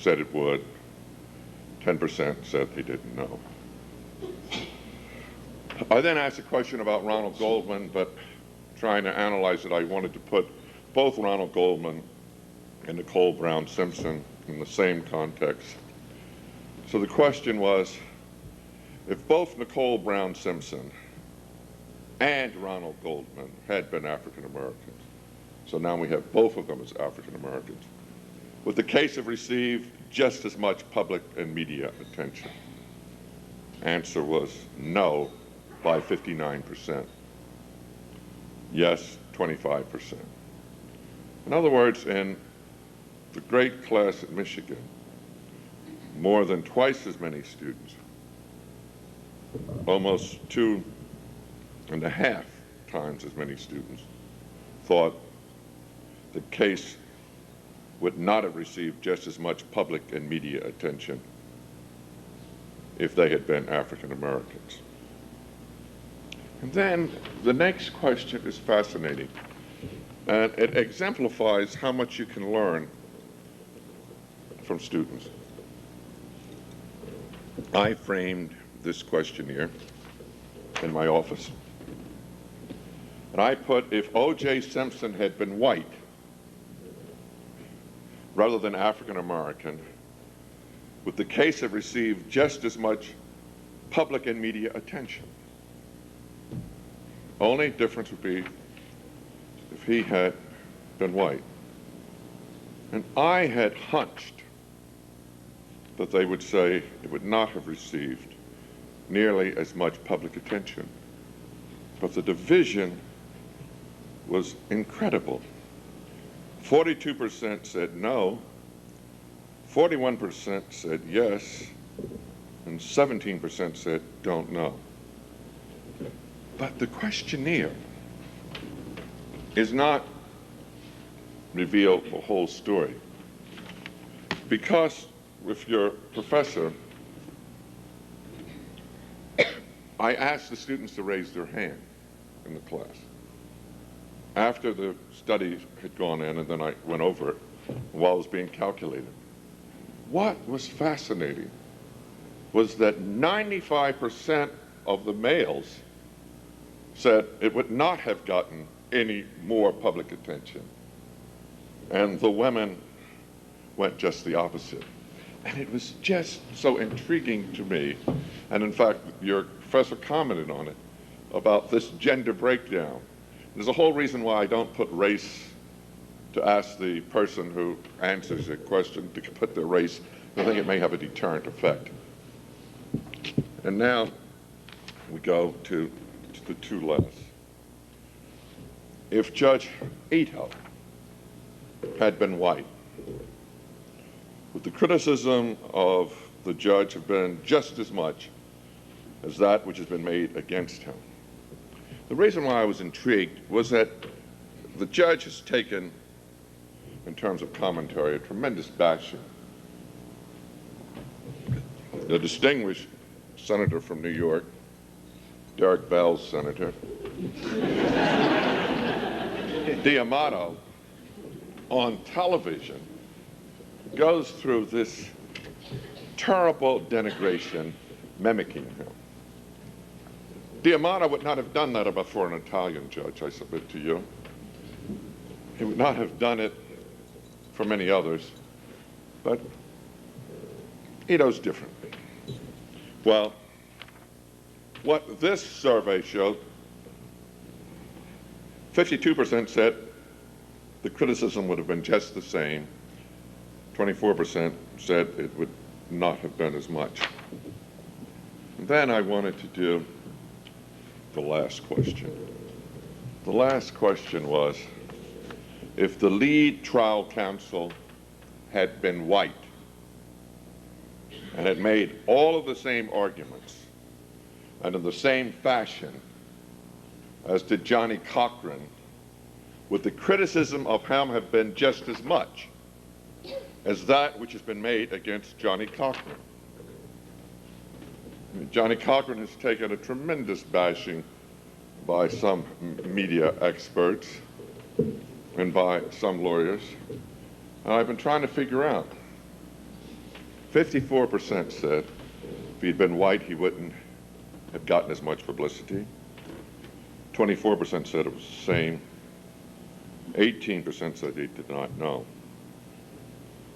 said it would. 10% said they didn't know. I then asked a question about Ronald Goldman, but trying to analyze it, I wanted to put both Ronald Goldman and Nicole Brown Simpson in the same context. So the question was, if both Nicole Brown Simpson and Ronald Goldman had been African Americans, so now we have both of them as African Americans, would the case have received just as much public and media attention? Answer was no by 59%. Yes, 25%. In other words, in the great class at Michigan, more than twice as many students, almost 2.5 times as many students, thought the case would not have received just as much public and media attention if they had been African Americans. And then the next question is fascinating, and it exemplifies how much you can learn from students. I framed this questionnaire in my office, and I put, if O.J. Simpson had been white rather than African American, would the case have received just as much public and media attention? Only difference would be if he had been white. And I had hunched that they would say it would not have received nearly as much public attention. But the division was incredible. 42% said no, 41% said yes, and 17% said don't know. But the questionnaire is not reveal the whole story. Because with your professor, I asked the students to raise their hand in the class. After the study had gone in, and then I went over it while it was being calculated. What was fascinating was that 95% of the males said it would not have gotten any more public attention. And the women went just the opposite. And it was just so intriguing to me. And in fact, your professor commented on it, about this gender breakdown. There's a whole reason why I don't put race to ask the person who answers a question to put their race. I think it may have a deterrent effect. And now we go to the two last. If Judge Ito had been white, would the criticism of the judge have been just as much as that which has been made against him? The reason why I was intrigued was that the judge has taken, in terms of commentary, a tremendous bashing. The distinguished senator from New York, Derek Bell's senator, D'Amato, on television, goes through this terrible denigration, mimicking him. D'Amato would not have done that before an Italian judge, I submit to you. He would not have done it for many others, but Ito's different. Well, what this survey showed, 52% said the criticism would have been just the same. 24% said it would not have been as much. And then I wanted to do the last question. The last question was, if the lead trial counsel had been white and had made all of the same arguments and in the same fashion as did Johnny Cochran, would the criticism of him have been just as much as that which has been made against Johnny Cochran? Johnny Cochran has taken a tremendous bashing by some media experts and by some lawyers. And I've been trying to figure out, 54% said if he'd been white, he wouldn't have gotten as much publicity. 24% said it was the same. 18% said they did not know.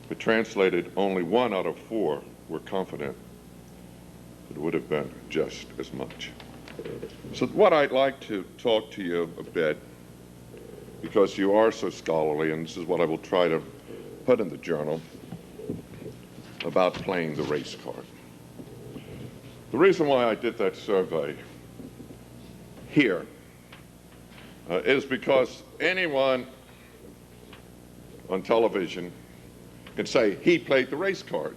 But translated, only 1 out of 4 were confident that it would have been just as much. So what I'd like to talk to you a bit, because you are so scholarly, and this is what I will try to put in the journal, about playing the race card. The reason why I did that survey here is because anyone on television can say he played the race card,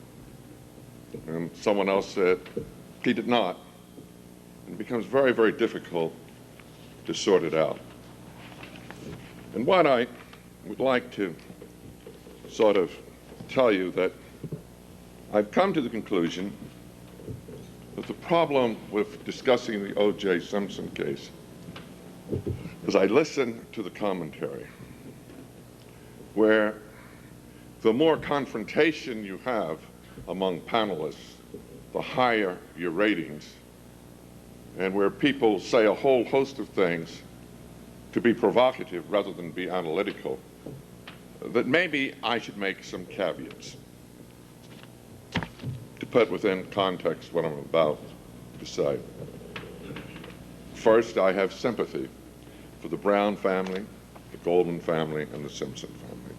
and someone else said he did not. And it becomes very, very difficult to sort it out. And what I would like to sort of tell you that I've come to the conclusion that the problem with discussing the O.J. Simpson case is I listened to the commentary, where the more confrontation you have among panelists, the higher your ratings, and where people say a whole host of things to be provocative rather than be analytical, that maybe I should make some caveats to put within context what I'm about to say. First, I have sympathy for the Brown family, the Goldman family, and the Simpson family.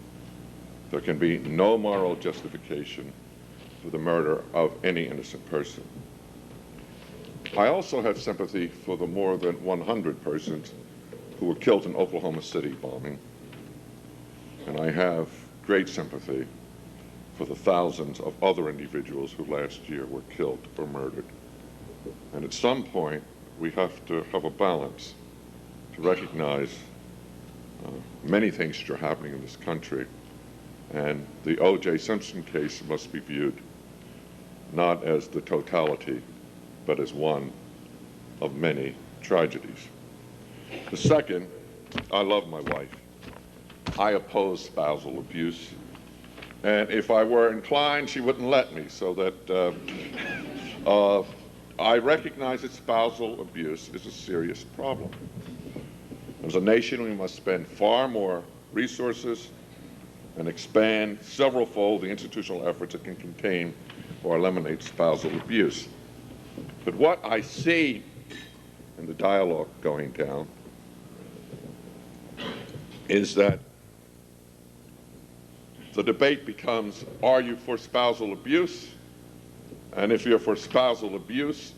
There can be no moral justification for the murder of any innocent person. I also have sympathy for the more than 100 persons who were killed in Oklahoma City bombing. And I have great sympathy for the thousands of other individuals who last year were killed or murdered. And at some point, we have to have a balance to recognize many things that are happening in this country. And the O.J. Simpson case must be viewed not as the totality, but as one of many tragedies. The second, I love my wife. I oppose spousal abuse. And if I were inclined, she wouldn't let me, so that I recognize that spousal abuse is a serious problem. As a nation, we must spend far more resources and expand several-fold the institutional efforts that can contain or eliminate spousal abuse. But what I see in the dialogue going down is that the debate becomes, are you for spousal abuse? And if you're for spousal abuse,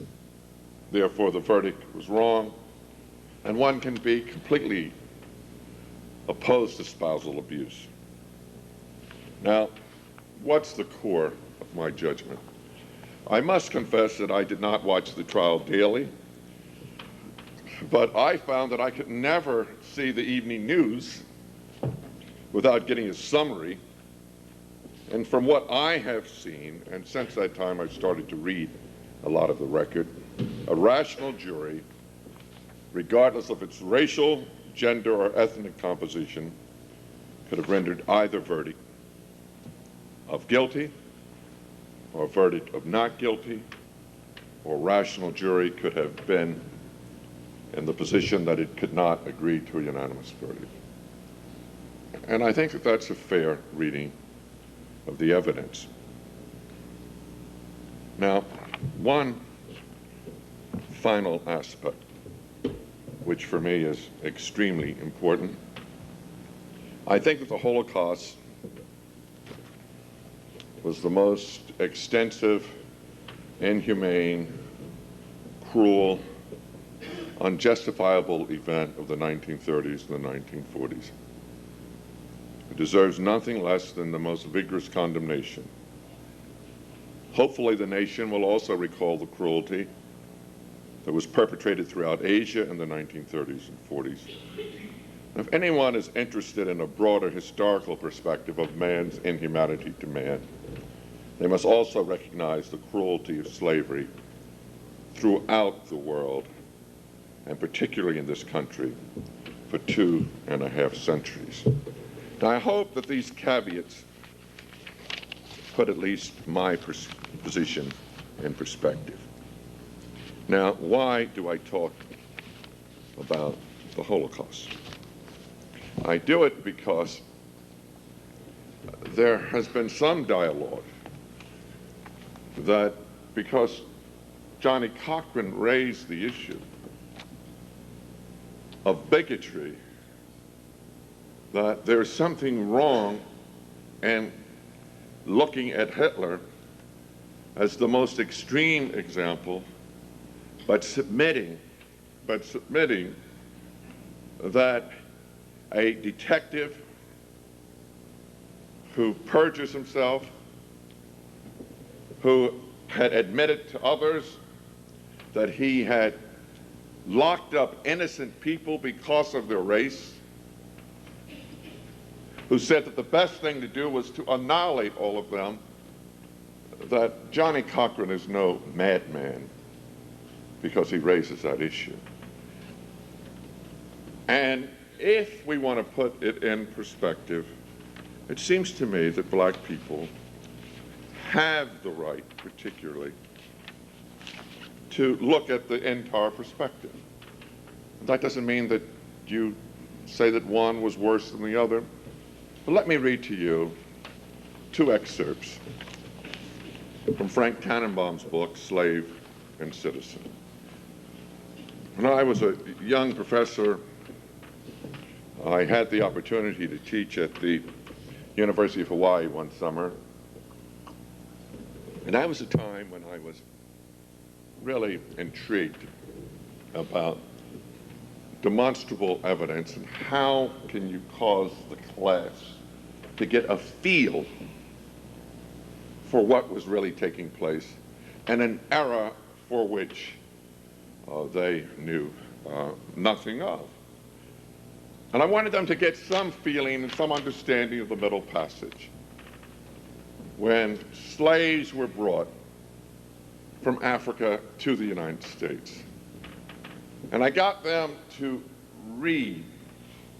therefore the verdict was wrong. And one can be completely opposed to spousal abuse. Now, what's the core of my judgment? I must confess that I did not watch the trial daily, but I found that I could never see the evening news without getting a summary. And from what I have seen, and since that time I've started to read a lot of the record, a rational jury, regardless of its racial, gender, or ethnic composition, could have rendered either verdict of guilty, or a verdict of not guilty, or a rational jury could have been in the position that it could not agree to a unanimous verdict. And I think that that's a fair reading of the evidence. Now, one final aspect, which for me is extremely important. I think that the Holocaust was the most extensive, inhumane, cruel, unjustifiable event of the 1930s and the 1940s. It deserves nothing less than the most vigorous condemnation. Hopefully the nation will also recall the cruelty that was perpetrated throughout Asia in the 1930s and 40s. And if anyone is interested in a broader historical perspective of man's inhumanity to man, they must also recognize the cruelty of slavery throughout the world, and particularly in this country, for 2.5 centuries. Now, I hope that these caveats put at least my position in perspective. Now, why do I talk about the Holocaust? I do it because there has been some dialogue that because Johnny Cochran raised the issue of bigotry, that there's something wrong in looking at Hitler as the most extreme example, but submitting that a detective who perjures himself, who had admitted to others that he had locked up innocent people because of their race, who said that the best thing to do was to annihilate all of them, that Johnny Cochran is no madman because he raises that issue. And if we want to put it in perspective, it seems to me that black people have the right, particularly, to look at the entire perspective. That doesn't mean that you say that one was worse than the other. But let me read to you two excerpts from Frank Tannenbaum's book, Slave and Citizen. When I was a young professor, I had the opportunity to teach at the University of Hawaii one summer. And that was a time when I was really intrigued about demonstrable evidence and how can you cause the class to get a feel for what was really taking place in an era for which they knew nothing of. And I wanted them to get some feeling and some understanding of the Middle Passage. When slaves were brought from Africa to the United States. And I got them to read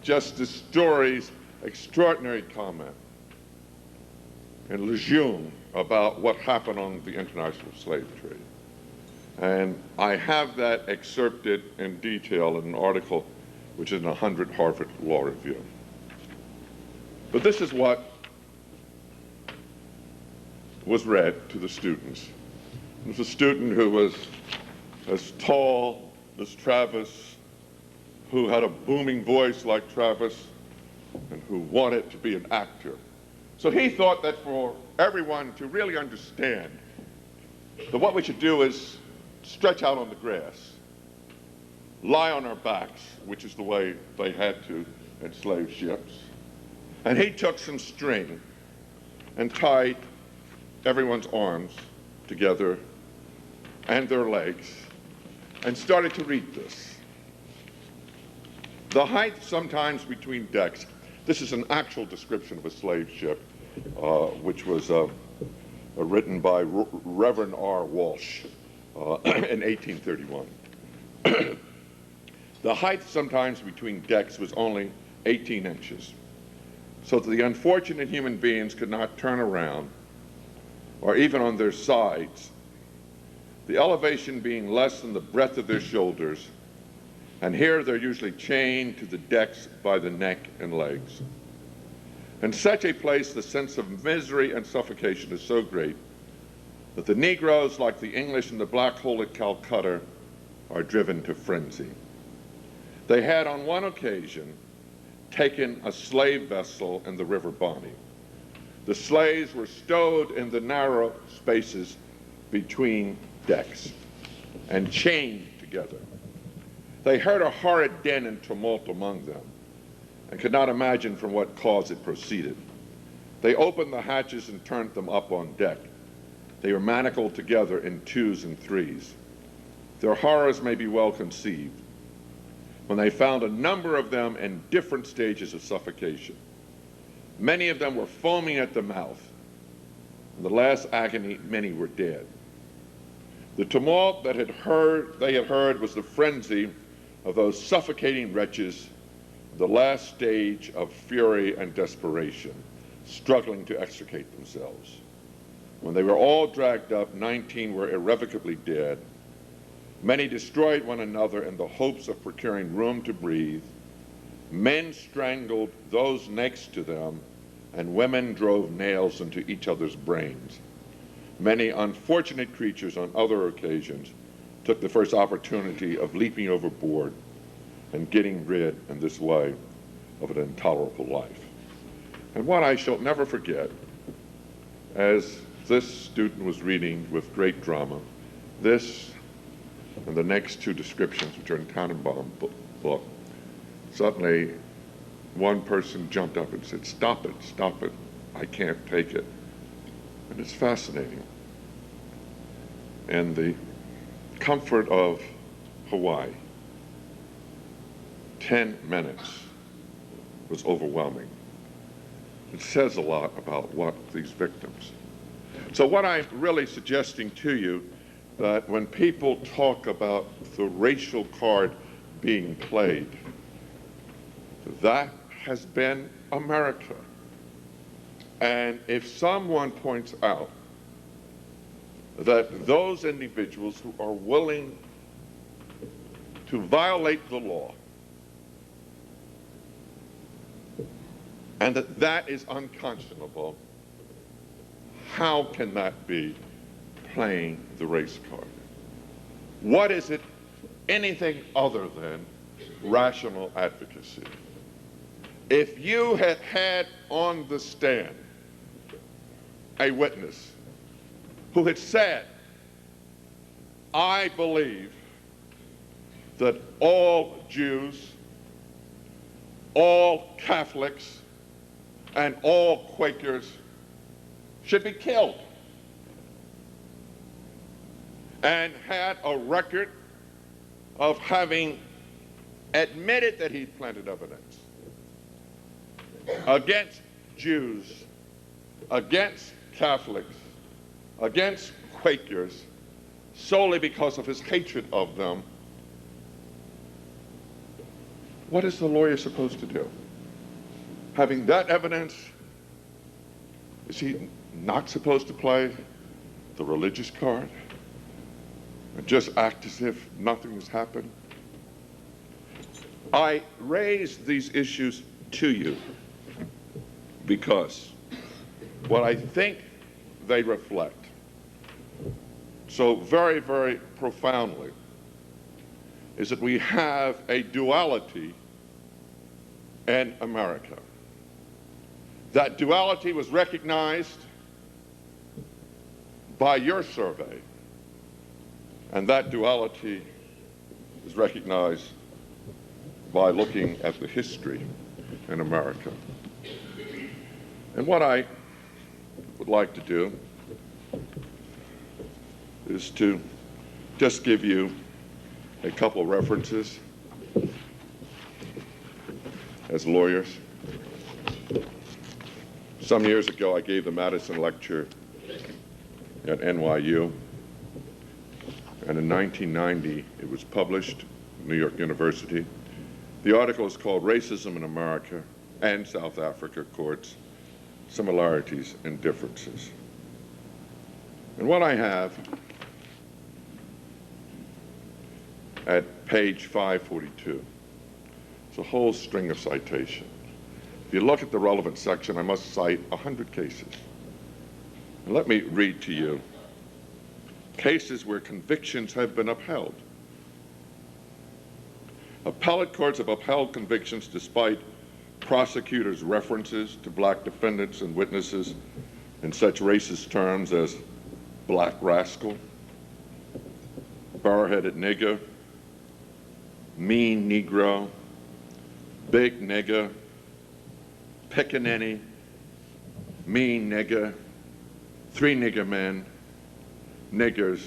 Justice Story's extraordinary comment in Lejeune about what happened on the international slave trade. And I have that excerpted in detail in an article which is in 100 Harvard Law Review. But this is what was read to the students. It was a student who was as tall as Travis, who had a booming voice like Travis, and who wanted to be an actor. So he thought that for everyone to really understand that what we should do is stretch out on the grass, lie on our backs, which is the way they had to in slave ships. And he took some string and tied everyone's arms together and their legs and started to read this. The height sometimes between decks, this is an actual description of a slave ship, which was written by Reverend R. Walsh in 1831. The height sometimes between decks was only 18 inches, so that the unfortunate human beings could not turn around or even on their sides, the elevation being less than the breadth of their shoulders, and here they're usually chained to the decks by the neck and legs. In such a place, the sense of misery and suffocation is so great that the Negroes, like the English in the Black Hole at Calcutta, are driven to frenzy. They had on one occasion taken a slave vessel in the River Bonny. The slaves were stowed in the narrow spaces between decks and chained together. They heard a horrid din and tumult among them and could not imagine from what cause it proceeded. They opened the hatches and turned them up on deck. They were manacled together in twos and threes. Their horrors may be well conceived when they found a number of them in different stages of suffocation. Many of them were foaming at the mouth. In the last agony, many were dead. The tumult that they had heard was the frenzy of those suffocating wretches, the last stage of fury and desperation, struggling to extricate themselves. When they were all dragged up, 19 were irrevocably dead. Many destroyed one another in the hopes of procuring room to breathe. Men strangled those next to them, and women drove nails into each other's brains. Many unfortunate creatures on other occasions took the first opportunity of leaping overboard and getting rid in this way of an intolerable life. And what I shall never forget, as this student was reading with great drama, this and the next two descriptions, which are in Tannenbaum's book, suddenly one person jumped up and said, stop it, I can't take it. And it's fascinating. And the comfort of Hawaii, 10 minutes was overwhelming. It says a lot about what these victims. So what I'm really suggesting to you, that when people talk about the racial card being played, that has been America. And if someone points out that those individuals who are willing to violate the law, and that that is unconscionable, how can that be playing the race card? What is it anything other than rational advocacy? If you had had on the stand a witness who had said, I believe that all Jews, all Catholics, and all Quakers should be killed, and had a record of having admitted that he'd planted evidence against Jews, against Catholics, against Quakers, solely because of his hatred of them, what is the lawyer supposed to do? Having that evidence, is he not supposed to play the religious card and just act as if nothing has happened? I raise these issues to you because what I think they reflect so very, very profoundly is that we have a duality in America. That duality was recognized by your survey, and that duality is recognized by looking at the history in America. And what I would like to do is to just give you a couple of references as lawyers. Some years ago, I gave the Madison Lecture at NYU, and in 1990, it was published at New York University. The article is called Racism in America and South Africa Courts, Similarities and Differences. And what I have at page 542 is a whole string of citations. If you look at the relevant section, I must cite 100 cases. And let me read to you cases where convictions have been upheld. Appellate courts have upheld convictions despite prosecutors' references to black defendants and witnesses in such racist terms as black rascal, bar-headed nigger, mean Negro, big nigger, pickaninny, mean nigger, three nigger men, niggers,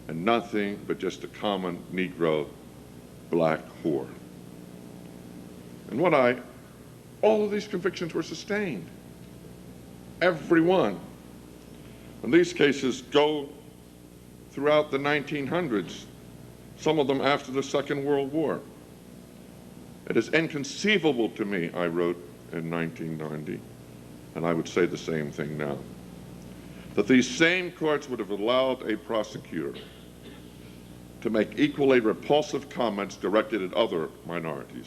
and nothing but just a common Negro black whore. And all of these convictions were sustained. Every one. And these cases go throughout the 1900s, some of them after the Second World War. It is inconceivable to me, I wrote in 1990, and I would say the same thing now, that these same courts would have allowed a prosecutor to make equally repulsive comments directed at other minorities.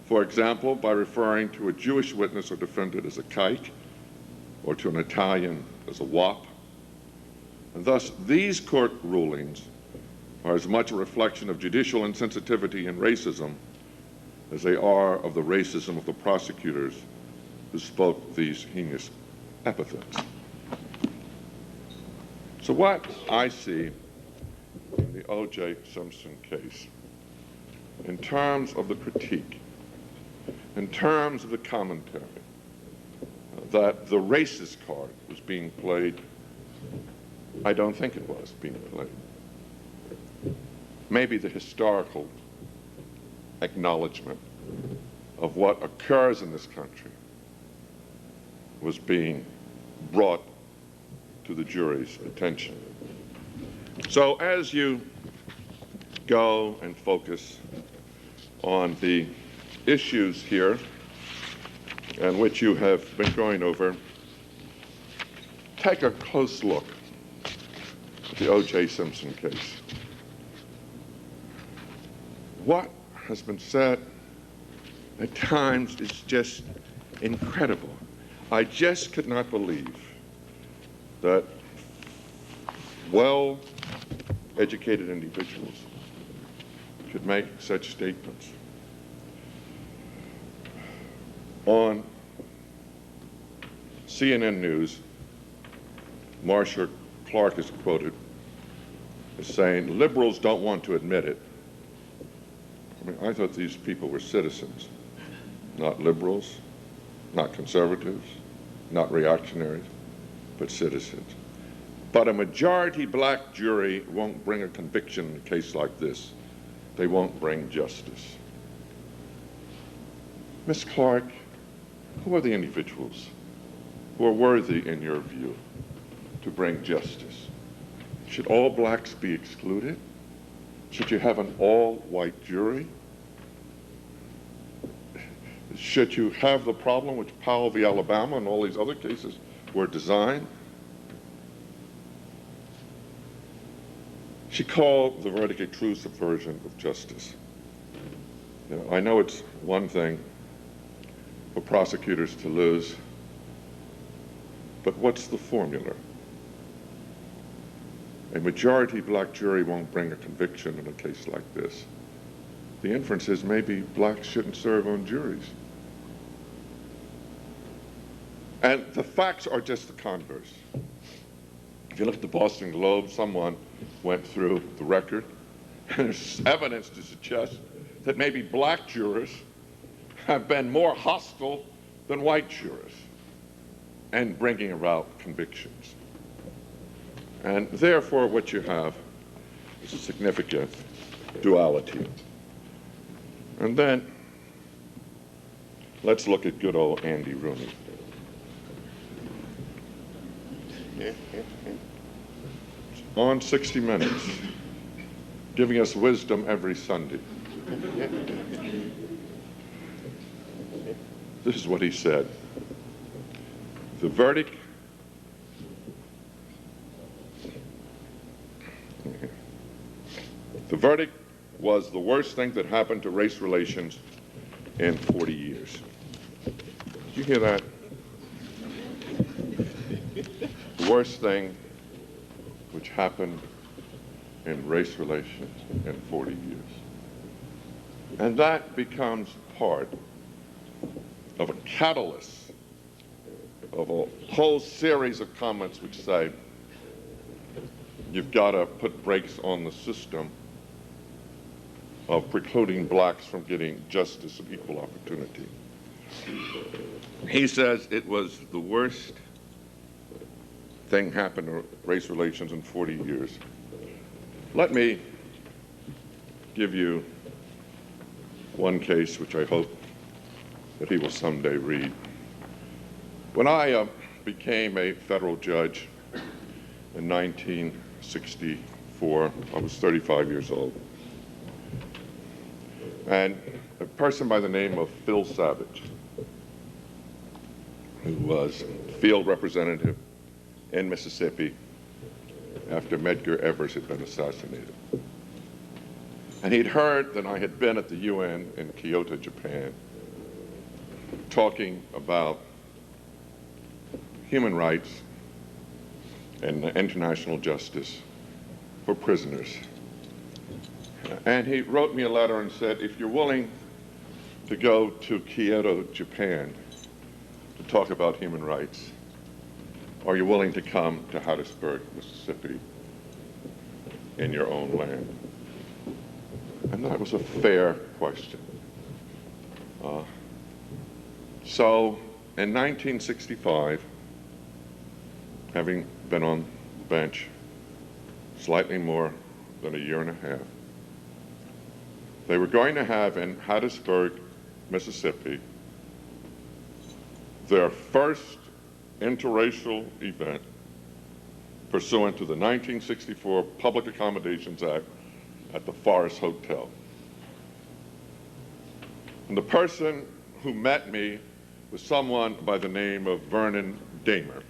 For example, by referring to a Jewish witness or defendant as a kike, or to an Italian as a wop. And thus, these court rulings are as much a reflection of judicial insensitivity and racism as they are of the racism of the prosecutors who spoke these heinous epithets. So what I see in the O.J. Simpson case, in terms of the critique, in terms of the commentary, that the racist card was being played, I don't think it was being played. Maybe the historical acknowledgement of what occurs in this country was being brought to the jury's attention. So as you go and focus on the issues here and which you have been going over, take a close look at the O.J. Simpson case. What has been said at times is just incredible. I just could not believe that well-educated individuals could make such statements. On CNN News, Marcia Clark is quoted as saying, "Liberals don't want to admit it." I mean, I thought these people were citizens, not liberals, not conservatives, not reactionaries, but citizens. But a majority black jury won't bring a conviction in a case like this. They won't bring justice. Ms. Clark, who are the individuals who are worthy, in your view, to bring justice? Should all blacks be excluded? Should you have an all-white jury? Should you have the problem which Powell v. Alabama and all these other cases were designed? She called the verdict a true subversion of justice. You know, I know it's one thing for prosecutors to lose, but what's the formula? A majority black jury won't bring a conviction in a case like this. The inference is maybe blacks shouldn't serve on juries. And the facts are just the converse. If you look at the Boston Globe, someone went through the record, and there's evidence to suggest that maybe black jurors have been more hostile than white jurors in bringing about convictions. And therefore, what you have is a significant duality. And then, let's look at good old Andy Rooney. On 60 Minutes, giving us wisdom every Sunday. This is what he said. The verdict was the worst thing that happened to race relations in 40 years. Did you hear that? The worst thing which happened in race relations in 40 years. And that becomes part of a catalyst of a whole series of comments which say you've got to put brakes on the system of precluding blacks from getting justice and equal opportunity. He says it was the worst thing happened to race relations in 40 years. Let me give you one case which I hope that he will someday read. When I became a federal judge in 1964, I was 35 years old. And a person by the name of Phil Savage, who was field representative in Mississippi after Medgar Evers had been assassinated. And he'd heard that I had been at the UN in Kyoto, Japan, talking about human rights and international justice for prisoners. And he wrote me a letter and said, if you're willing to go to Kyoto, Japan, to talk about human rights, are you willing to come to Hattiesburg, Mississippi, in your own land? And that was a fair question. So in 1965, having been on the bench slightly more than a year and a half, they were going to have in Hattiesburg, Mississippi, their first interracial event pursuant to the 1964 Public Accommodations Act at the Forest Hotel. And the person who met me was someone by the name of Vernon Damer.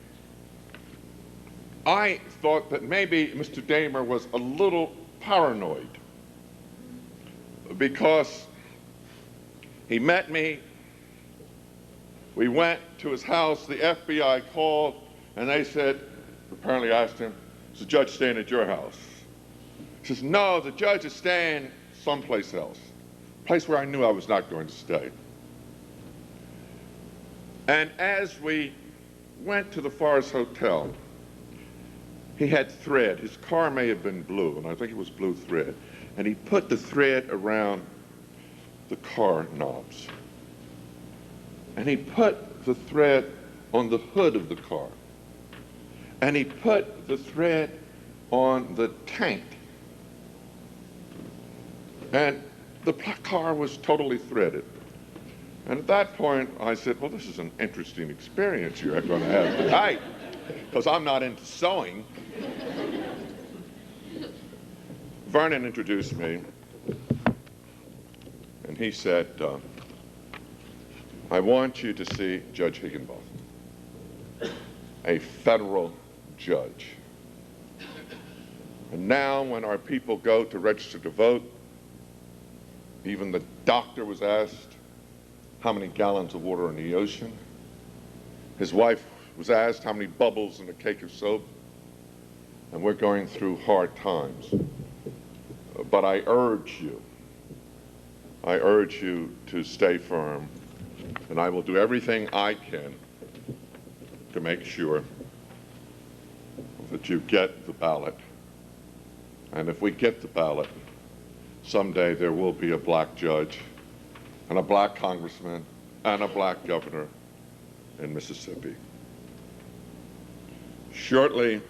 I thought that maybe Mr. Damer was a little paranoid because he met me, we went to his house, the FBI called, and they said, apparently asked him, is the judge staying at your house? He says, no, the judge is staying someplace else, a place where I knew I was not going to stay. And as we went to the Forest Hotel, he had thread. His car may have been blue, and I think it was blue thread. And he put the thread around the car knobs. And he put the thread on the hood of the car. And he put the thread on the tank. And the car was totally threaded. And at that point, I said, well, this is an interesting experience you're going to have tonight, because I'm not into sewing. Vernon introduced me, and he said, I want you to see Judge Higginbotham, a federal judge. And now when our people go to register to vote, even the doctor was asked how many gallons of water in the ocean. His wife was asked how many bubbles in a cake of soap. And we're going through hard times. But I urge you to stay firm, and I will do everything I can to make sure that you get the ballot. And if we get the ballot, someday there will be a black judge and a black congressman and a black governor in Mississippi. Shortly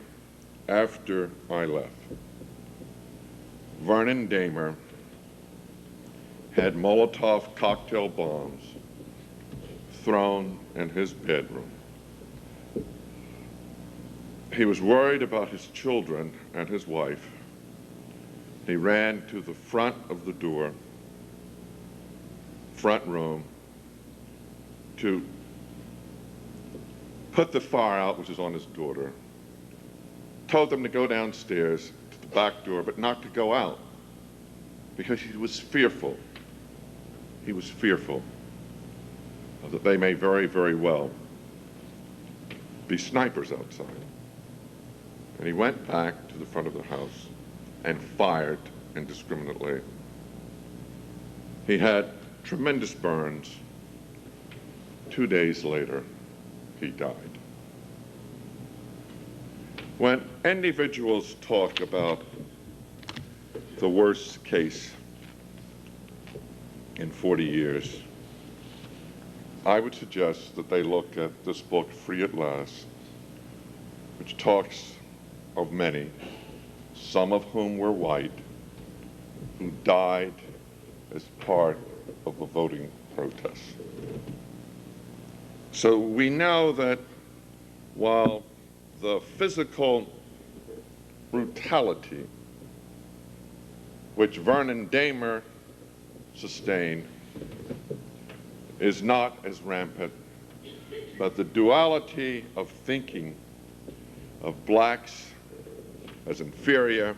after I left, Vernon Damer had Molotov cocktail bombs thrown in his bedroom. He was worried about his children and his wife. He ran to the front of the door, front room, to put the fire out, which was on his daughter, told them to go downstairs to the back door, but not to go out, because he was fearful. He was fearful that they may very, very well be snipers outside. And he went back to the front of the house and fired indiscriminately. He had tremendous burns. 2 days later, he died. When individuals talk about the worst case in 40 years, I would suggest that they look at this book, Free at Last, which talks of many, some of whom were white, who died as part of the voting protest. So we know that while the physical brutality which Vernon Damer sustained is not as rampant, but the duality of thinking of blacks as inferior,